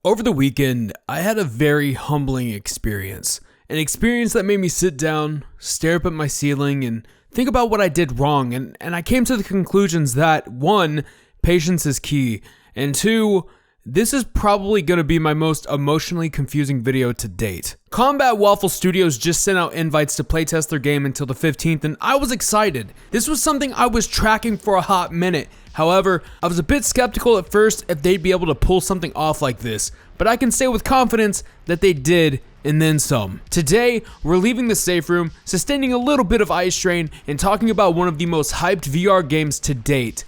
Over the weekend, I had a very humbling experience. An experience that made me sit down, stare up at my ceiling, and think about what I did wrong. And I came to the conclusions that 1, patience is key, and 2, this is probably going to be my most emotionally confusing video to date. Combat Waffle Studios just sent out invites to playtest their game until the 15th, and I was excited. This was something I was tracking for a hot minute. However, I was a bit skeptical at first if they'd be able to pull something off like this, but I can say with confidence that they did, and then some. Today, we're leaving the safe room, sustaining a little bit of eye strain, and talking about one of the most hyped VR games to date,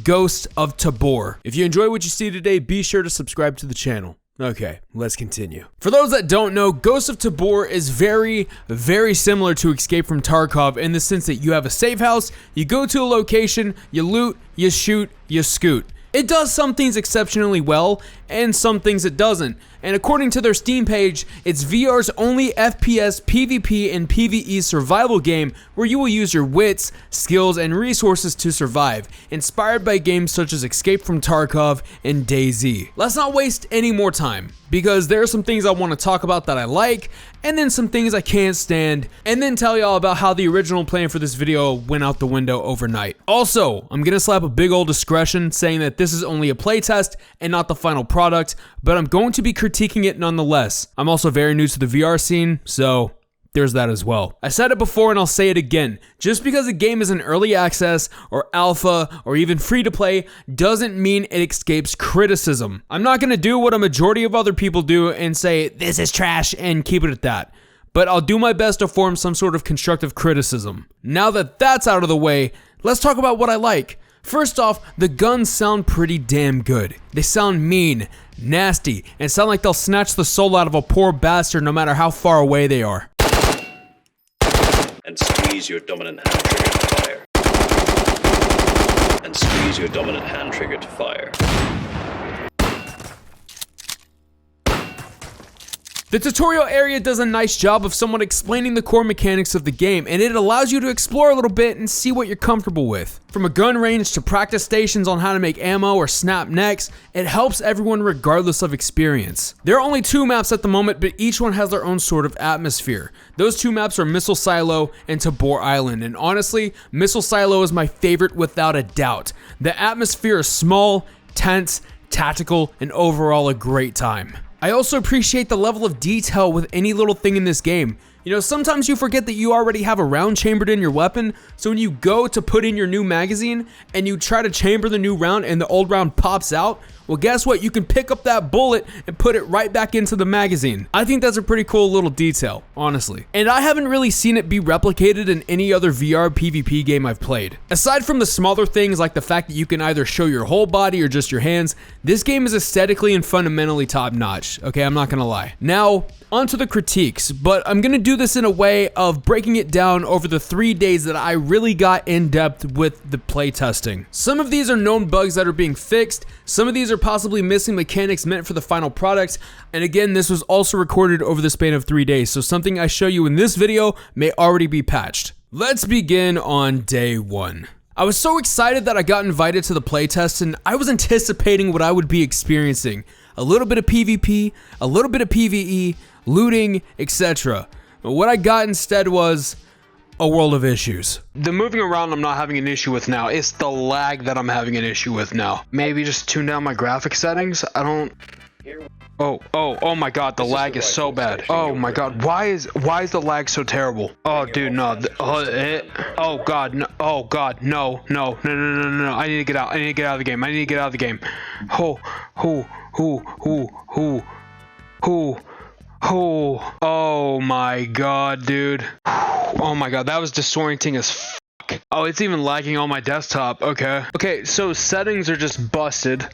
Ghosts of Tabor. If you enjoy what you see today, be sure to subscribe to the channel. Okay, let's continue. For those that don't know, Ghosts of Tabor is very similar to Escape from Tarkov in the sense that you have a safe house, you go to a location, you loot, you shoot, you scoot. It does some things exceptionally well, and some things it doesn't. And according to their Steam page, it's VR's only FPS PVP and PVE survival game where you will use your wits, skills, and resources to survive, inspired by games such as Escape from Tarkov and DayZ. Let's not waste any more time, because there are some things I want to talk about that I like, and then some things I can't stand, and then tell y'all about how the original plan for this video went out the window overnight. Also, I'm gonna slap a big old discretion saying that this is only a playtest and not the final product, but I'm going to be critiquing it nonetheless. I'm also very new to the VR scene, so there's that as well. I said it before and I'll say it again. Just because a game is in early access or alpha or even free to play doesn't mean it escapes criticism. I'm not gonna do what a majority of other people do and say this is trash and keep it at that. But I'll do my best to form some sort of constructive criticism. Now that that's out of the way, let's talk about what I like. First off, the guns sound pretty damn good. They sound mean, nasty, and sound like they'll snatch the soul out of a poor bastard no matter how far away they are. And squeeze your dominant hand trigger to fire. And squeeze your dominant hand trigger to fire. The tutorial area does a nice job of someone explaining the core mechanics of the game, and it allows you to explore a little bit and see what you're comfortable with. From a gun range to practice stations on how to make ammo or snap necks, it helps everyone regardless of experience. There are only 2 maps at the moment, but each one has their own sort of atmosphere. Those 2 maps are Missile Silo and Tabor Island, and honestly, Missile Silo is my favorite without a doubt. The atmosphere is small, tense, tactical, and overall a great time. I also appreciate the level of detail with any little thing in this game. You know, sometimes you forget that you already have a round chambered in your weapon, so when you go to put in your new magazine and you try to chamber the new round and the old round pops out, well guess what, you can pick up that bullet and put it right back into the magazine. I think that's a pretty cool little detail, honestly. And I haven't really seen it be replicated in any other VR PvP game I've played. Aside from the smaller things like the fact that you can either show your whole body or just your hands, this game is aesthetically and fundamentally top notch, okay, I'm not gonna lie. Now, onto the critiques, but I'm gonna do this in a way of breaking it down over the 3 days that I really got in depth with the playtesting. Some of these are known bugs that are being fixed, some of these are possibly missing mechanics meant for the final product, and again, this was also recorded over the span of 3 days, so something I show you in this video may already be patched. Let's begin on day 1. I was so excited that I got invited to the playtest, and I was anticipating what I would be experiencing. A little bit of PvP, a little bit of PVE, looting, etc. But what I got instead was a world of issues. The moving around I'm not having an issue with now. It's the lag that I'm having an issue with now. Maybe just tune down my graphic settings. I don't... Oh my god, the lag is so bad. Oh my god, why is the lag so terrible? Oh dude, no. Oh god, no. Oh god, no. I need to get out. I need to get out of the game. I need to get out of the game. Oh my god, dude. Oh my god, that was disorienting as fuck. Oh, it's even lagging on my desktop. Okay, so settings are just busted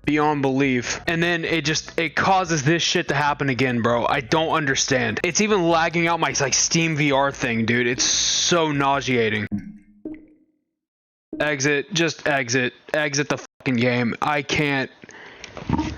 beyond belief, and then it causes this shit to happen again, bro. I don't understand. It's even lagging out my like Steam VR thing, dude. It's so nauseating. Exit the fucking game. I can't.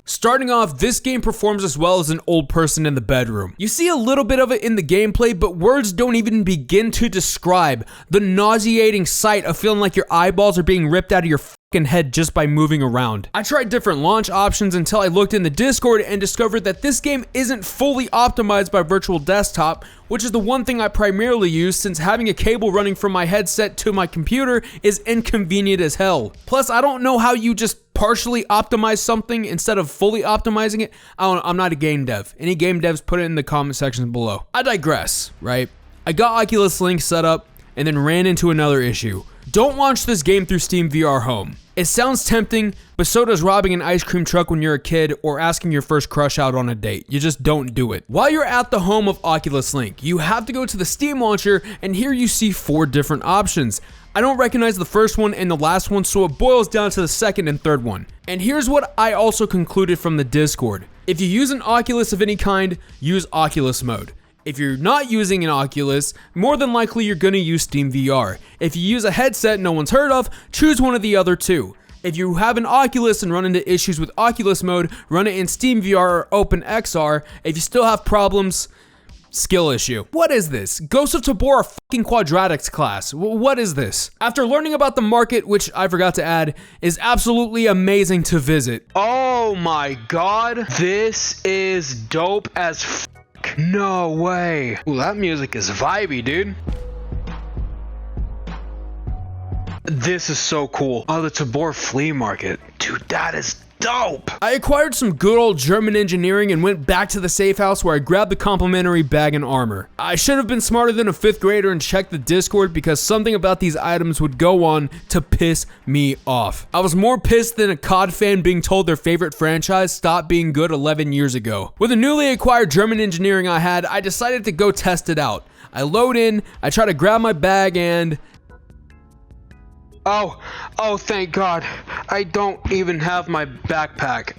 Starting off, this game performs as well as an old person in the bedroom. You see a little bit of it in the gameplay, but words don't even begin to describe the nauseating sight of feeling like your eyeballs are being ripped out of your head just by moving around. I tried different launch options until I looked in the Discord and discovered that this game isn't fully optimized by virtual desktop, which is the one thing I primarily use since having a cable running from my headset to my computer is inconvenient as hell. Plus, I don't know how you just partially optimize something instead of fully optimizing it. I'm not a game dev. Any game devs, put it in the comment section below. I digress, right? I got Oculus Link set up and then ran into another issue. Don't launch this game through Steam VR Home. It sounds tempting, but so does robbing an ice cream truck when you're a kid or asking your first crush out on a date. You just don't do it. While you're at the home of Oculus Link, you have to go to the Steam launcher, and here you see 4 different options. I don't recognize the first one and the last one, so it boils down to the second and third one. And here's what I also concluded from the Discord. If you use an Oculus of any kind, use Oculus mode. If you're not using an Oculus, more than likely you're going to use Steam VR. If you use a headset no one's heard of, choose one of the other two. If you have an Oculus and run into issues with Oculus mode, run it in Steam VR or OpenXR. If you still have problems, skill issue. What is this? Ghosts of Tabor, a fucking quadratics class. What is this? After learning about the market, which I forgot to add, is absolutely amazing to visit. Oh my god, this is dope as fuck. No way. Ooh, that music is vibey, dude. This is so cool. Oh, the Tabor flea market. Dude, that is dope. I acquired some good old German engineering and went back to the safe house where I grabbed the complimentary bag and armor. I should have been smarter than a 5th grader and checked the Discord because something about these items would go on to piss me off. I was more pissed than a COD fan being told their favorite franchise stopped being good 11 years ago. With the newly acquired German engineering I had, I decided to go test it out. I load in, I try to grab my bag and... Oh, thank God. I don't even have my backpack.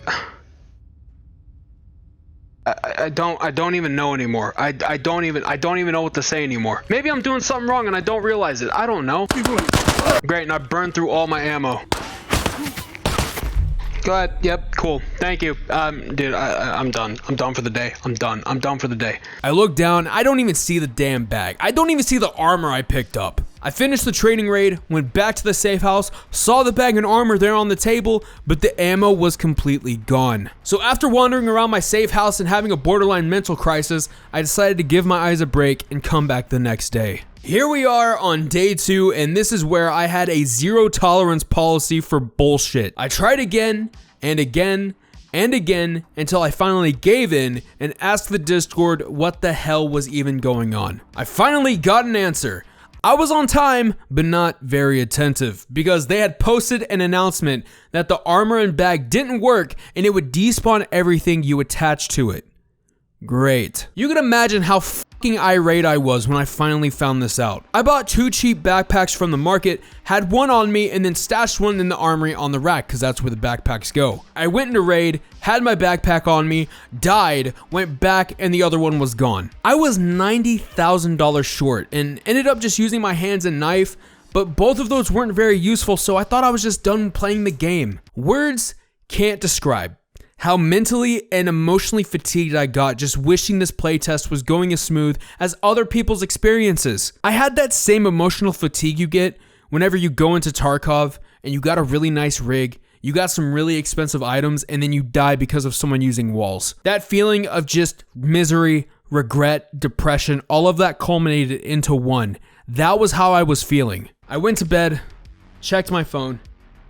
I don't even know anymore. I don't even know what to say anymore. Maybe I'm doing something wrong and I don't realize it. I don't know. Great, and I burned through all my ammo. Go ahead. Yep, cool. Thank you. Dude, I'm done. I'm done for the day. I'm done for the day. I look down. I don't even see the damn bag. I don't even see the armor I picked up. I finished the training raid, went back to the safe house, saw the bag and armor there on the table, but the ammo was completely gone. So after wandering around my safe house and having a borderline mental crisis, I decided to give my eyes a break and come back the next day. Here we are on day 2, and this is where I had a zero tolerance policy for bullshit. I tried again and again and again until I finally gave in and asked the Discord what the hell was even going on. I finally got an answer. I was on time, but not very attentive, because they had posted an announcement that the armor and bag didn't work and it would despawn everything you attached to it. Great. You can imagine how fucking irate I was when I finally found this out. I bought 2 cheap backpacks from the market, had one on me, and then stashed one in the armory on the rack, because that's where the backpacks go. I went into raid, had my backpack on me, died, went back, and the other one was gone. I was $90,000 short, and ended up just using my hands and knife, but both of those weren't very useful, so I thought I was just done playing the game. Words can't describe how mentally and emotionally fatigued I got just wishing this playtest was going as smooth as other people's experiences. I had that same emotional fatigue you get whenever you go into Tarkov and you got a really nice rig, you got some really expensive items, and then you die because of someone using walls. That feeling of just misery, regret, depression, all of that culminated into one. That was how I was feeling. I went to bed, checked my phone,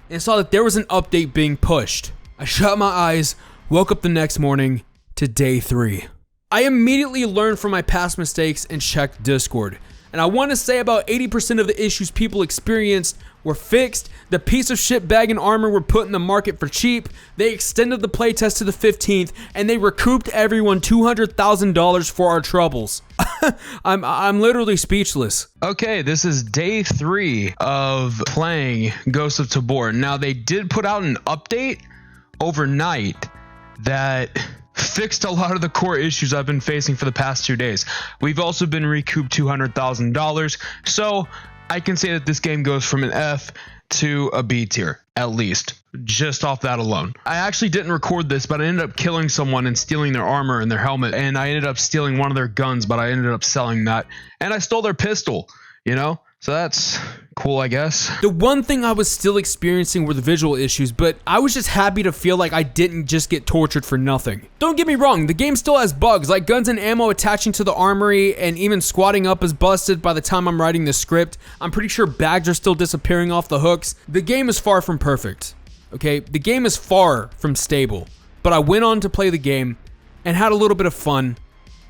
and saw that there was an update being pushed. I shut my eyes, woke up the next morning to day 3. I immediately learned from my past mistakes and checked Discord. And I want to say about 80% of the issues people experienced were fixed. The piece of shit bag and armor were put in the market for cheap. They extended the playtest to the 15th, and they recouped everyone $200,000 for our troubles. I'm literally speechless. Okay, this is day 3 of playing Ghosts of Tabor. Now, they did put out an update overnight that fixed a lot of the core issues I've been facing for the past 2 days. We've also been recouped $200,000, so I can say that this game goes from an F to a B tier, at least, just off that alone. I actually didn't record this, but I ended up killing someone and stealing their armor and their helmet, and I ended up stealing one of their guns, but I ended up selling that, and I stole their pistol, you know? So that's cool, I guess. The one thing I was still experiencing were the visual issues, but I was just happy to feel like I didn't just get tortured for nothing. Don't get me wrong, the game still has bugs, like guns and ammo attaching to the armory, and even squatting up is busted by the time I'm writing the script. I'm pretty sure bags are still disappearing off the hooks. The game is far from perfect, okay? The game is far from stable, but I went on to play the game and had a little bit of fun,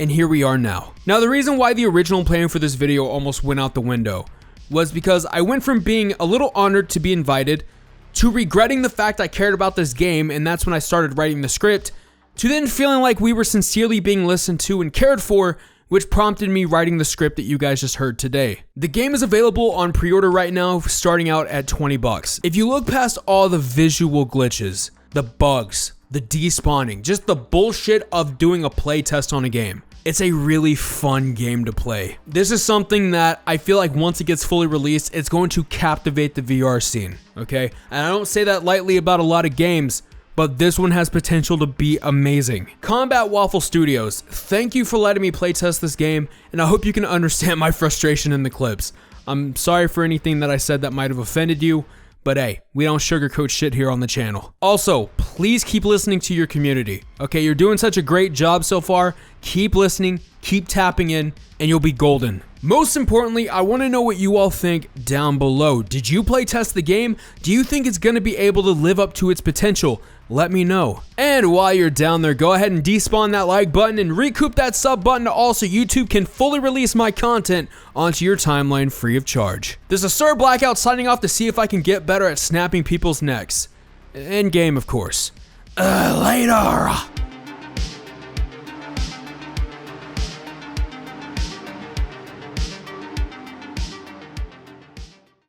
and here we are now. Now, the reason why the original plan for this video almost went out the window was because I went from being a little honored to be invited, to regretting the fact I cared about this game, and that's when I started writing the script, to then feeling like we were sincerely being listened to and cared for, which prompted me writing the script that you guys just heard today. The game is available on pre-order right now, starting out at $20. If you look past all the visual glitches, the bugs, the despawning, just the bullshit of doing a playtest on a game, it's a really fun game to play. This is something that I feel like once it gets fully released, it's going to captivate the VR scene, okay? And I don't say that lightly about a lot of games, but this one has potential to be amazing. Combat Waffle Studios, thank you for letting me playtest this game, and I hope you can understand my frustration in the clips. I'm sorry for anything that I said that might have offended you, but hey, we don't sugarcoat shit here on the channel. Also, please keep listening to your community. Okay, you're doing such a great job so far. Keep listening, keep tapping in, and you'll be golden. Most importantly, I want to know what you all think down below. Did you play test the game? Do you think it's going to be able to live up to its potential? Let me know. And while you're down there, go ahead and despawn that like button and recoup that sub button also YouTube can fully release my content onto your timeline free of charge. This is Sir Blackout signing off to see if I can get better at snapping people's necks. End game, of course. Later!